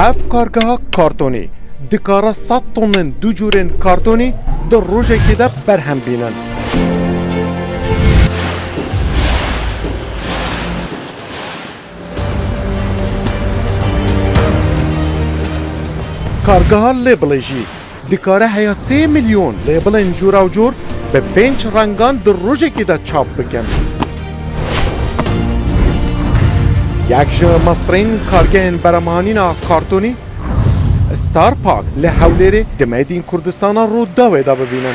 اف کارگاه کارتونی دکاره 100 تن دو جورن کارتونی در روزه که ده برهم بینن. کارگاه لیبل جی دکاره هیا 3 میلیون لیبل جورا و جور به 5 رنگان در روزه که ده چاپ بکن. یک جا مسترین کارگاه برمانینا کارتونی ستار پاک لحولیری دمیدین کردستان رو داوی دا ببینن.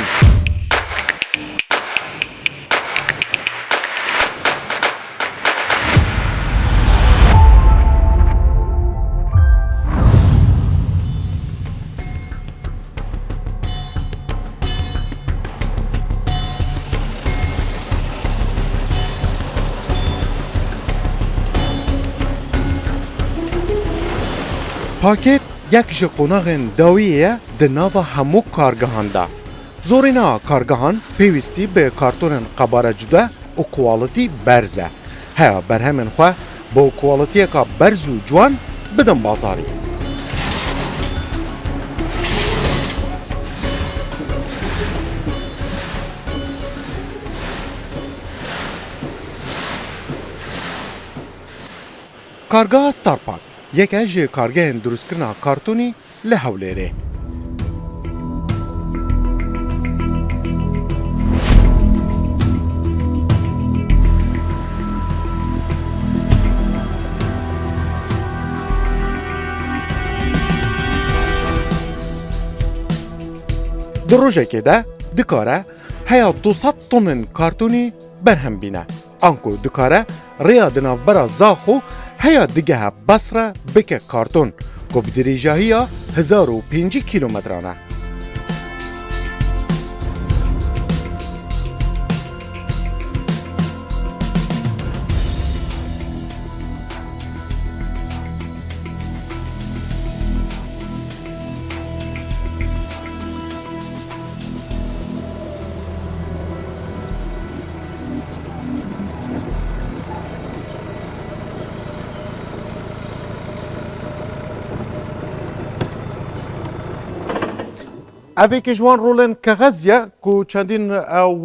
پاکت یک جا قناغن داویه ده ناو همو کارگاهان ده. زورینا کارگاهان پیوستی به کارتون قباره جده و کوالیتی برزه. ها بر همین خواه با کوالیتی که برز و جوان بدن بازاری. کارگاه ستار پاک یک از کارگاه درست کردن کارتونی لحولیره. در روزه که ده دکاره هیا 200 تن کارتونی برهم بینه. آنکو دکاره ریا دناو برا زاخو هیا دیگه بسره بکه کارتون که بدریجاهی 1005 کیلومترانه. اوی که جوان رولن کغزیه که چندین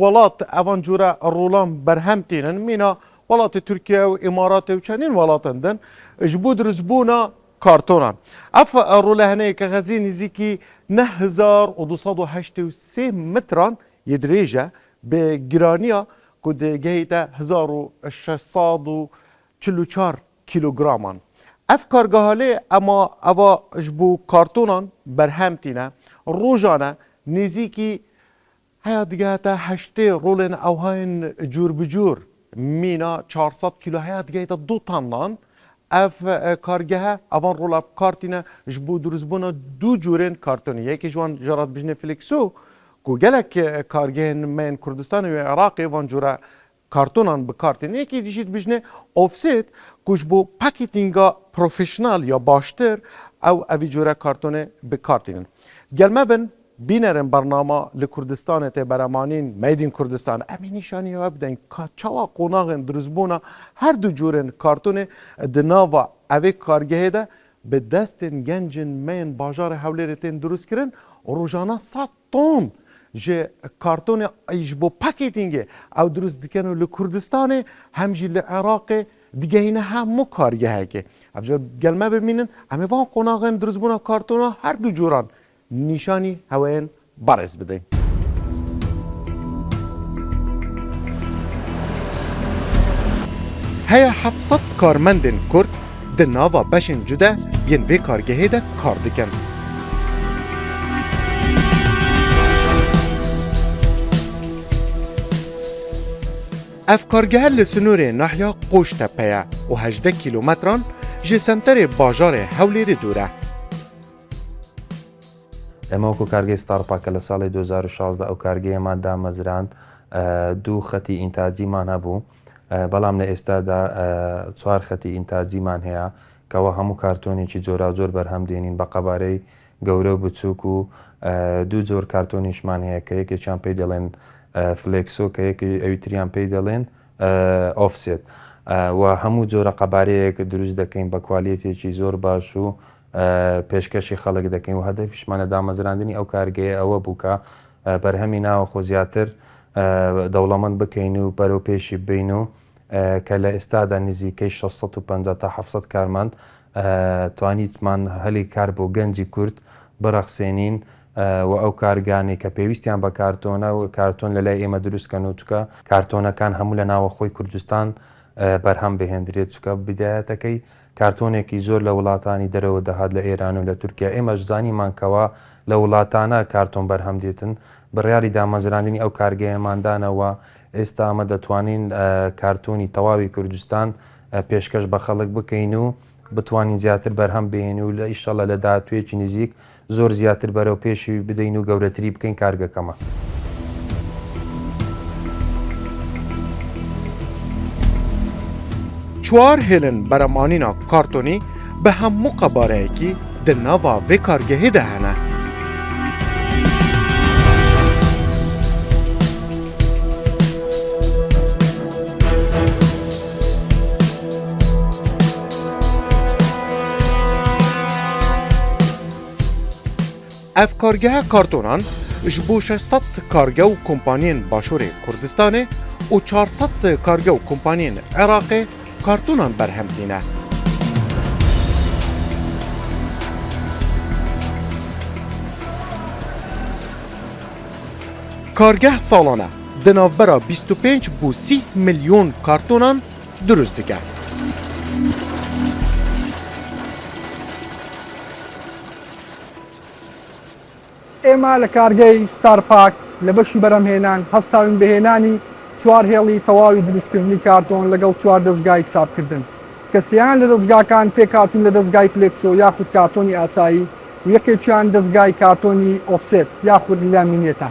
ولات اوان جورا رولان برهم تینن مینا ولات ترکیه و امارات و چندین ولاتن دن جبود رزبونا کارتونان. اف روله هنه کغزی نزیکی 9283 متران یدریجه به گرانیا که دیگه 1644 کیلوگرامان. اف کارگاهاله اما اوا جبو کارتونان برهم تینه روزانه نزیکی هیا دیگه تا 8 رولن اوهاین جور بجور مینا 400 کیلو هیا دیگه تا 2 تنان اف کارگاه اوان رولا کارتینه جبو درزبونا 2 جورن کارتونی یکی جوان جرات بجنه فلیکسو که گلک کارگاه من کردستان و عراق وان جورا کارتونان بکارتین یکی دیشید بجنه آفست که جبو پاکیتینگا پروفیشنال یا باشتر او اوی جورا کارتونه بکارتینن. گلمه بن بینرن برنامه لکردستان ته برامانین میدین کردستان امی نشانی ها بدن که چوا قناغن درزبونا هر دو جورن کارتون دناوا اوی کارگه ده به دستن گنجن مین باجار حوله تین درست کرن و روزانه 100 تن جه کارتون ایجبو پاکیتینگه او درست دکنو لکردستان همجی لعراق دیگه اینه همو کارگه که افجار گلمه ببینن امی وان قناغن درزبونا کارتونا هر دو جوران نشانی هواین بارز بده. هیا 700 کارمندن کرد در ناوا بشن جده ین وی کارگهی ده کار دکن. اف کارگه لسنور نحیا قوش تپه و 18 کیلومتران جه سنتر باجار حولی دوره. اما کو کارگه ستار پاک لسال 2016 او کارگه ما دا مزراند دو خطی انتاجی من هبو بلام لئستا دا 4 خطی انتاجی من هیا که و همو کارتونی چی جورا جور برهم دینین بقباره گوره و بچوکو دو جور کارتونیش من هیا که یکی چان پی دلین فلیکسو که یکی اویتریان پی دلین آفست و همو جور قباره که دروز دکین با کوالیتی چی زور باشو پێشکەشی خەڵک دەکەین و هەدەفیشمانە دامەزراندنی ئەو کارگەیە ئەوە بووکە بەرهەمی ناوە خۆ زیاتر دەوڵەمەند بکەین و بەرەو پێشی بین و کە لە ئێستادا نزیکەی 650 تا 700 کارمەند توانیتمان هەلی کار بۆ گەنجی کورد بڕەخسێنین و ئەو کارگانی کە پێویستیان بە کارتۆنە و کارتۆن لە لای ئێمە دروستکەن و چکە کارتۆنەکان هەموو لە ناوەخۆی کوردستان بەرهەم بهێنرێت چکە بدایەتەکەی کارتۆنێکی زۆر لە وڵاتانی دەرەوە دەهات لە ئێران و لە تورکیا ئێمەش زانیمانکەوە لە وڵاتانە کارتۆن بەرهەم دێتن بڕیاری دامەزراندنی ئەو کارگەیەماندانەوە ئێستا ئەمە دەتوانین کارتۆنی تەواوی کوردستان پێشکەش بە خەڵک بکەین و بتوانین زیاتر بەرهەم بهێن و لە ئیشەڵە لە داهاتوێکی نزیک زۆر زیاتر بەرەو پێشی بدەین و گەورەتری بکەین کارگەکەمە. چوار هێلن بەرەمانینا کارتۆنی بە هەموو قەبارەیەکی di nava vê kargehê de hene. Ev kargeha kartonan ji bo 600 karge û kompaniyên Başûrê Kurdistanê û 400 karge û kompaniyên Iraqê kartonan berhem tîne. Kargeh salane di navbera 25 bû 30 milyon kartonan durust dike. ئێمە لە کارگەی ستارپاک لە بەشی بەرەمهێنان هەستاوین بەهێنانی چوار هێڵی تەواوی دروستکردنی کارتۆن لەگەڵ چوار دەستگای چاپکردن کە سییان لە دەستگاکان پێکاتون لە دەستگای فلێکچۆ یاخود کارتۆنی ئاسایی و یەکێکیان دەستگای کارتۆنی ئۆفسێت یاخود لامینێتە.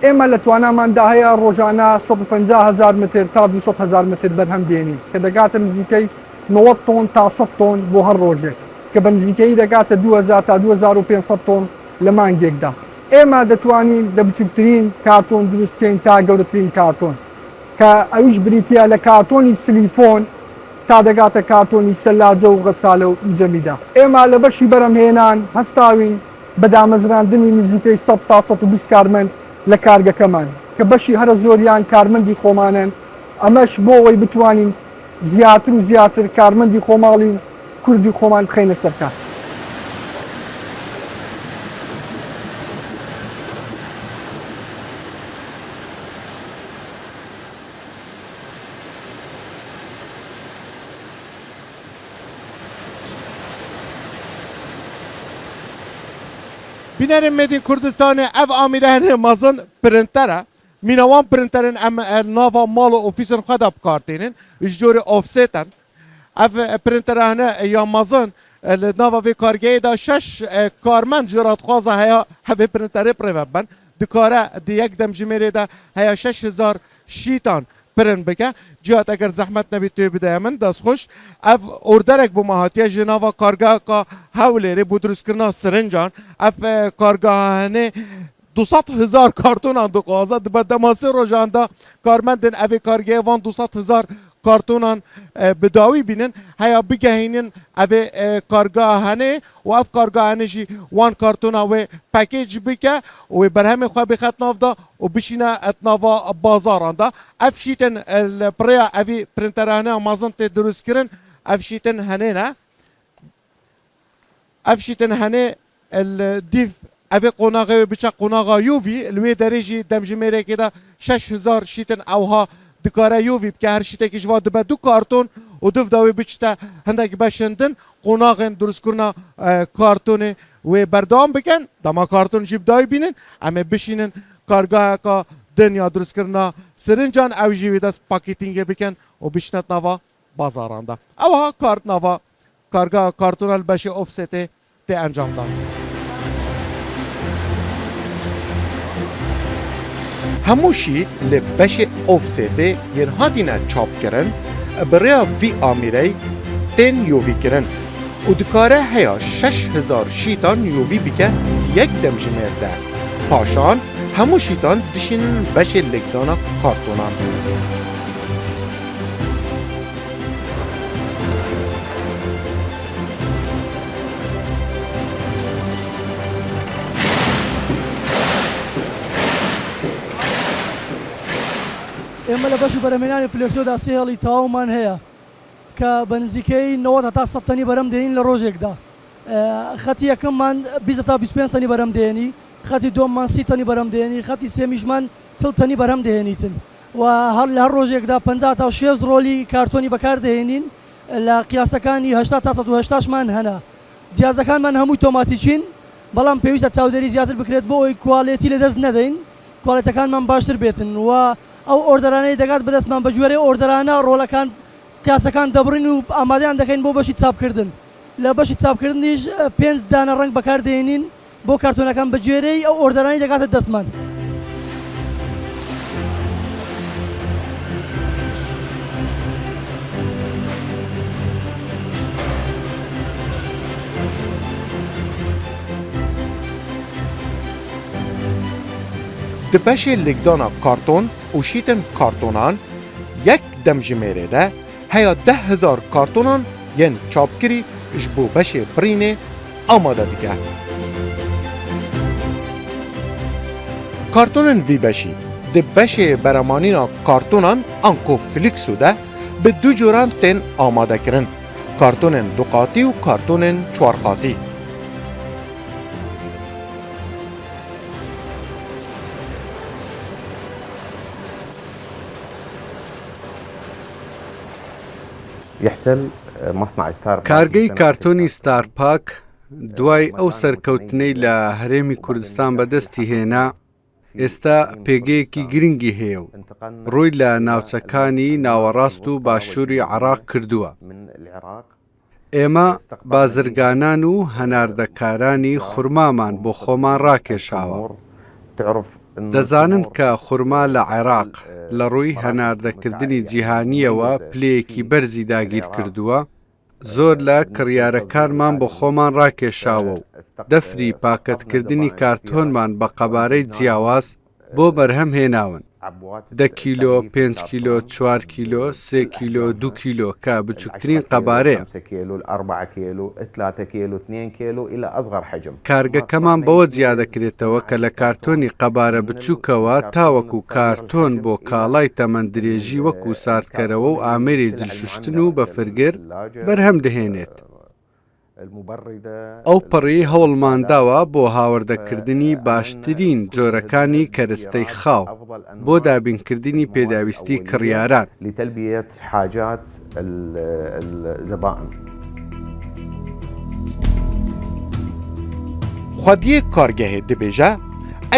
ئێمە لە تواناماندا هەیە ڕۆژانە 150,000 متر تا 200,000 متر بەرهەم دێنین کە دەگاتە نزیکەی 90 تۆن تا 100 تۆن بۆ هەر ڕۆژێک کە بە نزیکەی دەگاتە 2000 تا 2500 تۆن لە مانگێکدا. ئێمە دەتوانین لە بچووکترین کارتۆن دروستکەین تا گەورەترین کارتۆن کە ئەوش بریتە لە کارتۆنی سلیفۆن تا دەگاتە کارتۆنی سەلاجە و غەسالە و جەمیدا. ئێمە لە بەشی بەرەمهێنان هەستاوین بە دامەزراندنی نزیکەی 100 تا 120 کارمەند لە کارگەکەمان کە بەشی هەرە زۆریان کارمەندی خۆمانن ئەمەش بۆ ئەوەی بتوانین زیاتر و زیاتر کارمەندی خۆماڵی و کوردی خۆمان بخەینە سەرکار. Binerim Medin Kurdistanê ev amirehên mezin printer e. Mînawan printerên em nava mal û ofîsên xwe de bikartînin ji corê offsetên. Ev printer hene ya mezin li nava vê kargehê de 6 karmend ji radxwaza heya hevê printerê pirêve bin. Dikare di yek demjimêrê de heya 6000 şîtan print bike. Cihat eger zehmet nebî tê bide min destxuş. Ev orderek bû me hatiye ji nava kargeha Hewlêrê bû drustkirina sirincan. Ev kargehanê 200,000 kartonan dixwaze dibe demasê rojan da karmendên evê kargehê van 200,000 kartonan bi dawî bînin heya bigehînin evê kargehanê û ev kargehanê jî wan kartona wê package bike û wê berhemê xwe bixet nav da û bişîne etnava bazaran da. Ev şîtên li pirêya evî printerhaneya mezin tê drustkirin ev şîtên henê ne. Ev şîtên henê dîv evê qonaxê wê biçe qonaxa UV li wê derê jî demjimêrekê de 6000 şîtên ewha dikare UV bike her şîtekî ji va dibe 2 karton û div da wê biçte hindek beşindin qonaxên drustkirina kartonê wê berdewam bikin dema karton jî bidayî bînin em ê bişînin kargeheka din ya drustkirina sirincan ew jî wê dest pakêtîngê bikin û bişîne nava bazaran da. Ew kart nava kargeha kartona li beşê offsetê tê encam dan. Hemû şî li beşê offsetê yên hatîne çapkirin bi rêya vî amîrey tên yovîkirin û dikare heya 6000 şîtan yovî bike yek demjimêr de. Paşan hemû şîtan dişînin beşê lêkdana kartonan. ئێمە لە بەش و بەرهەمهێنانی فلێکسۆدا سێ هێڵی تەواومان هەیە کە بە نزیکەی 90 تا 100 تەنی بەرەم دێنین لە ڕۆژێکدا. خەتی یەکەممان 20 تا 25 تەنی بەرەم دێنی، خەتی دووەممان 30 تەنی بەرەم دێنی، خەتی سێمیشمان 40 تەنی بەرەم دێنیتن و هەر لە هەر ڕۆژێکدا 50 تا 60 ڕۆلی کارتۆنی بەکار دێنین لە قیاسەکانی 80 تا 180مان هەنا. جیازەکانمان هەمووی تۆماتیکین، بەڵام پێویستە چاودێری زیاتر بکرێت بۆ ئەوی کواڵێتی لەدەست نەدەین، کواڵێتەکانمان باشتر بێتن و ئەو ئۆردەرانەی دەگات بەدەستمان بە گوێرەی ئۆردەرانە ڕۆڵەکان قیاسەکان دەبڕین و ئامادەیان دەکەین بۆ بەشی چاپکردن. لە بەشی چاپکردنیش 5 دانە ڕنگ بەکار دێنین بۆ کارتۆنەکان بە گوێرەی ئەو ئۆردەرانی دەگاتە دەستمان. Di beşê lêgdana karton û şîtên kartonan yek demjimêrê de heya 10,000 kartonan yên çapkirî ji bo beşê birînê amade dike. Kartonên vî beşî di beşê beremanîna kartonan an ku Flixo de bi du coran tên amadekirin. Kartonên duqatî û kartonên çwarqatî. يحتل مصنع ستار کارگەی کارتۆنی ستارپاک دوای ئەو سەرکەوتنەی لە هەرێمی کوردستان بەدەستی هێنا ئێستا پێگەیەکی گرنگی هەیە و ڕووی لە ناوچەکانی ناوەڕاست و باشووری عێراق کردووە. ئێمە بازرگانان و هەناردەکارانی خورمامان بۆ خۆمان ڕاکێشاوە. دەزانن کە خورما لە عێراق لە ڕووی هەناردەکردنی جیهانیەوە پلەیەکی بەرزی داگیر کردووە. زۆر لە کڕیارەکانمان بۆ خۆمان ڕاکێشاوە و دەفری پاکەتکردنی کارتۆنمان بە قەبارەی جیاواز بۆ بەرهەم هێناون. 10 کیلۆ، 5 کیلۆ، 4 کیلۆ، 3 کیلۆ، 2 کیلۆ کە بچووکترین قەبارەیە. کارگەکەمان بەوە جیا دەکرێتەوە کە لە کارتۆنی قەبارە بچووکەوە تاوەکو کارتۆن بۆ کاڵای تەمەند درێژی وەکو ساردکەرەوە و ئامێری جلشوشتن و بە فرگر بەرهەم دەهێنێت. ئەو پەڕی هەوڵمانداوە بۆ هاوردەکردنی باشترین جۆرەکانی کەرستەی خاو بۆ دابینکردنی پێداویستی کڕیاران. Xwediyê kargehê dibêje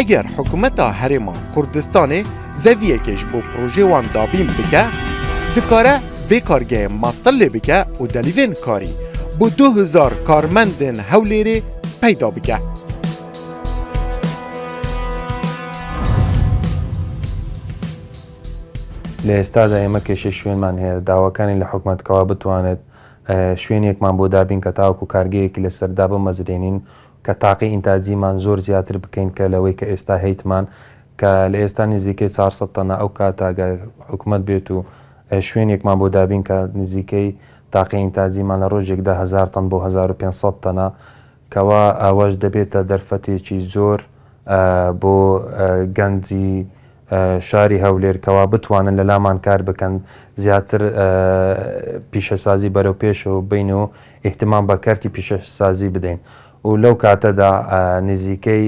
eger hikûmeta Herêma Kurdistanê zeviyekê ji bo projê wan dabîn bike, dikare vê kargehê master lê bike û delîvên karî bu 2000 karmendên Hewlêrê peyda bike. لە ئێستادا ئێمە کێشە شوێنمان هەیە داواکانی لە حکوومەتکەوە بتوانێت شوێنێکمان بۆ دابین کە تاوەکو کارگەیەکی لەسەردا بمەزرێنین کە تاقی ئینتاجیمان زۆر زیاتر بکەین کە لەوەی کە ئێستا هەیتمان کە لە ئێستا نزیکەی 400 تەنە ئەو کاتاگە حکوومەت بێت و شوێنێکمان بۆ دابین کە نزیکەی تاقی ئینتاجیمان لە ڕۆژێکدا 1000 تەن بۆ 1500 تەنە کەوا ئەوەش دەبێتە دەرفەتێکی زۆر بۆ گەنجی شاری هەولێر کەوا بتوانن لە لامان کار بکەن زیاتر پیشەسازی بەرەو پێشەوە بین و احتیمام بە کارتی پیشەسازی بدەین و لەو کاتەدا نزیکەی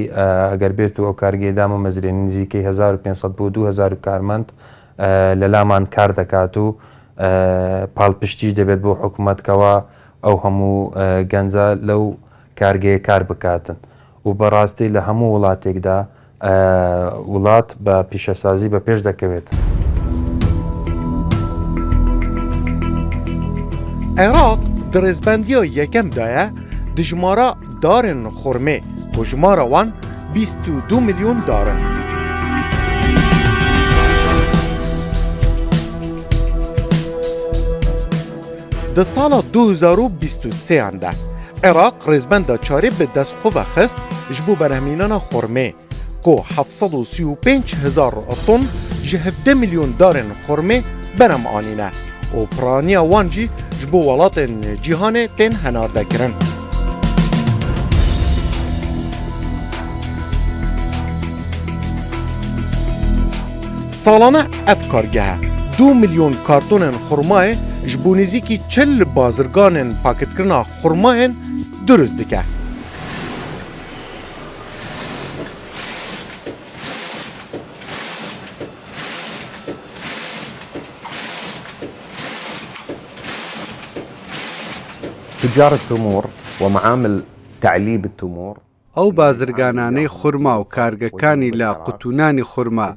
ئەگەر بێت و ئەو کارگێدام و مەزرێن نزیکەی 1500 بۆ 2000 کارمەند لە لامان کار دەکات و پاڵپشتیش دەبێت بۆ حکوومەتکەوە ئەو هەموو گەنجە لەو کارگەیە کار بکاتن و بەڕاستی لە هەموو وڵاتێکدا وڵات بە پیشەسازی بە پێش دەکەوێت. عێراق di rêzbendiya yekemdayê di jimara darên xurmê û jimara wan 22 milyon darin. Di sala 2023 de Iraq rêzbenda çarê bi destxwe vexist ji bo berhemînana xurmê ku 735,000 ton ji 17 milyon darên xurmê berem anîne û piraniya wan jî ji bo welatên cîhanê tên henardekirin. ساڵانە ئەف کارگەهە 2 ملیۆن کارتۆنên xurmayê ji bo nêzîkî 40 bazirganên pakêtkirina xurmayên duruzt dike. تجار التمور ومعامل تعليب التمور ئەو بازرگانانەی خورما و کارگەکانی لە قوتونانی خورما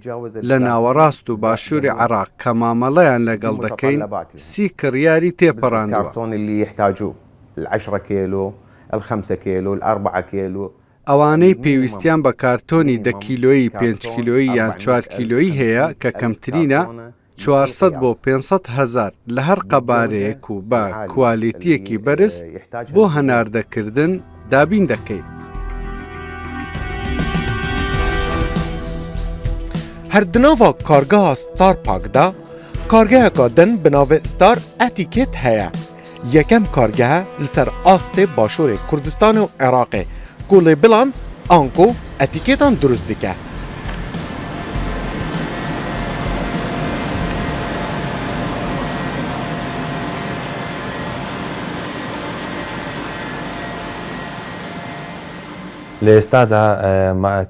لە ناوەڕاست و باشووری عێراق کە مامەڵەیان لەگەڵ دەکەین 30 کڕیاری تێپەڕاندووە. الكرتون اللي يحتاجوه 10 كيلو 5 كيلو 4 كيلو ئەوانەی پێویستیان بە کارتۆنی 10 کیلۆیی 5 کیلۆیی یان 4 کیلۆیی هەیە کە کەمترینە 400 بۆ 500 هزار لە هەر قەبارەیەک و بە کوالیتیەکی بەرز بۆ هەناردەکردن دابین دەکەین. هەردناوا کارگەها ستارپاکدا کارگەهێکا din bi navê Star Etiket heye. Yekem kargehe li ser astê başûrê Kurdistanê û Iraqê ku lêbilan anko etîkêtan durust dike. لە ئێستادا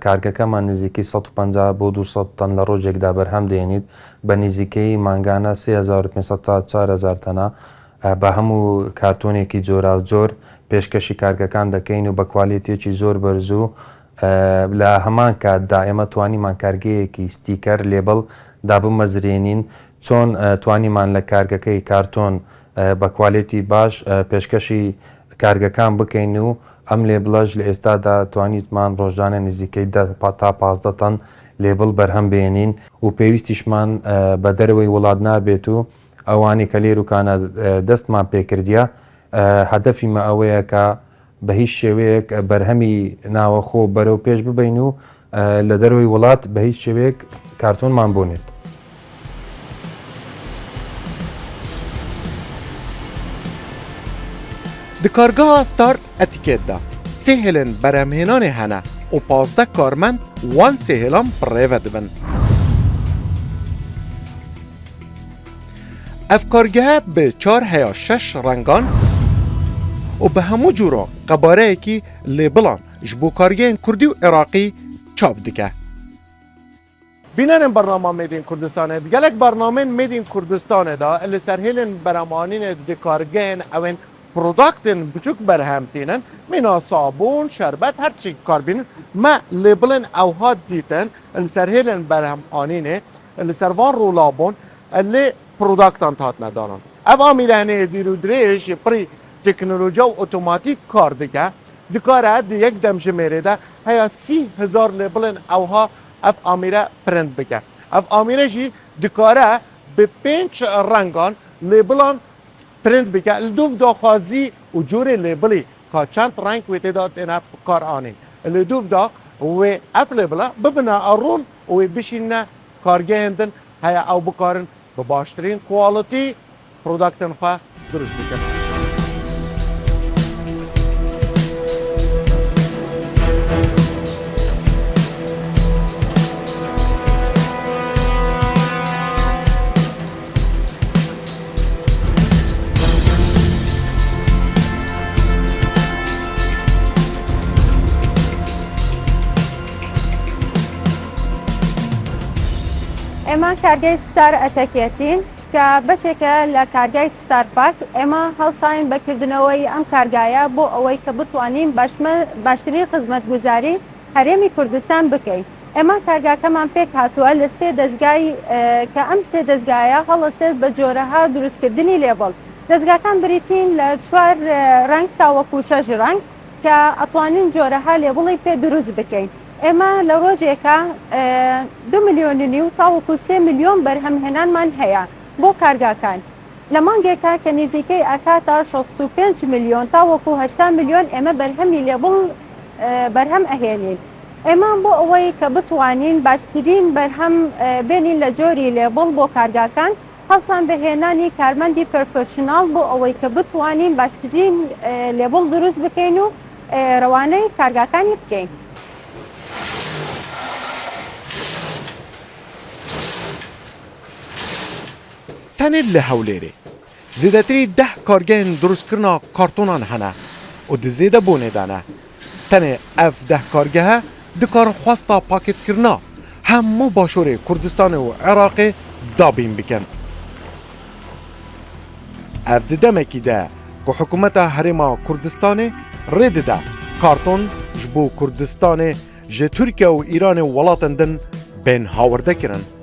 کارگەکەمان نزیکەی 150 بۆ 200 تەن لە ڕۆژێکدا بەرهەم دێنیت بە نزیکەی مانگانە 3500 تا 4000 تەنە بە هەموو کارتۆنێکی جۆرا و جۆر پێشکەشی کارگەکان دەکەین و بە کوالیتێکی زۆر بەرزوو لە هەمان کاتدا ئێمە توانیمان کارگەیەکی ستیکەر لێبڵ دابمەزرێنین چۆن توانیمان لە کارگەکەی کارتۆن بە کوالیتی باش پێشکەشی کارگەکان بکەین و ئەم لێبڵەش لە ئێستادا توانیتمان ڕۆژانە نزیکەی 10 تا 15 تەن لێبڵ بەرهەم بێنین و پێویستیشمان بە دەرەوەی وڵات نابێت و ئەوانی کە لێروکانە دەستمان پێکردیە هەدەفیمە ئەوەیە کە بە هیچ شێوەیەک بەرهەمی ناوەخۆ بەرەو پێش ببین و لە دەرەوەی وڵات بە هیچ شێوەیەک کارتۆنمان بۆنێت. Di kargeha Star Etiketda sê hêlên berhemhênanê hene û 15 karmend wan sê hêlan birêve dibin. Ev kargehe bi 4 heya 6 rengan û bi hemû cûra qebareyekî lêbilan ji bo kargehên Kurdî û Iraqî çap dike. Bînerên bernama Made in Kurdistanê gelek bernamên Made in Kurdistanê da li ser hêlên berhemanînê di kargehên ew پروداکتن بچوک برهمتینن مینا صابون شربت هر چی کار بینن ما لیبلن اوها دیتن السرهیلن برهم آنینه السروان رولابون اللي پروداکتان تات ندانن اف آمیلهنه دیرو دریش پری تکنولوژی و اتوماتیک کار دیگه دکاره دی یک دم جمیره ده هیا 30,000 لیبلن اوها اف آمیره پرند بکه اف آمیره جی دکاره به 5 رنگان لیبلان پرنت بکه لدوف داخوازی و جور لیبلی که چند رنگ و تعداد اینا کار آنین لدوف دا و اف لیبلا ببنا ارون و بشینه کارگه هندن هیا او بکارن به باشترین کوالیتی پروداکتن خواه درست بکن. ئێمە کارگەی ستار ئەتەکێتین کە بەشێکە لە کارگای ستارپاک ئێمە هەڵساین بەکردنەوەی ئەم کارگایە بۆ ئەوەی کە بتوانین باشترین خزمەتگوزاری هەرێمی کوردستان بکەین. ئێمە کارگاکەمان پێک هاتووە لە 3 دەستگای کە ئەم 3 دەستگایە هەڵەسێت بە جۆرەها دروستکردنی لێبڵ. دەستگاکان بریتین لە 4 ڕنگ تاوەکو 6 ڕنگ کە ئەتوانین جۆرەها لێبڵی پێ دروست بکەین. ئێمە لە ڕۆژێکە 2 ملیۆنی و تاوەکو 3 ملیۆن بەرهەمهێنانمان هەیە بۆ کارگاکان. لە مانگێکە کە نزیکەی ئەکاتە 65 ملیۆن تاوەکو 8 ملیۆن ئێمە بەرهەمی لێبڵ بەرهەم ئەهێنین. ئێمە بۆ ئەوەی کە بتوانین باشترین بەرهەم بێنین لە جۆری لێبڵ بۆ کارگاکان هەڵسان بەهێنانی کارمەندی پرۆفێشناڵ بۆ ئەوەی کە بتوانین باشترین لێبڵ دروست بکەین و ڕەوانەی کارگاکانی بکەین. تنه له هولێرێ زێدەتری 10 کارگەهên دروستکردنا کارتۆنان hene û di zêde bonê de ne tenê ev 10 kargehe dikarin xwesta pakêtkirina hemû başûrê Kurdistanê û Iraqê dabîn bikin. Ev di demekî de ku hikûmeta Herêma Kurdistanê rê dide karton ji bo Kurdistanê ji Tirkiye û Îranê welatên din bên hawirde kirin.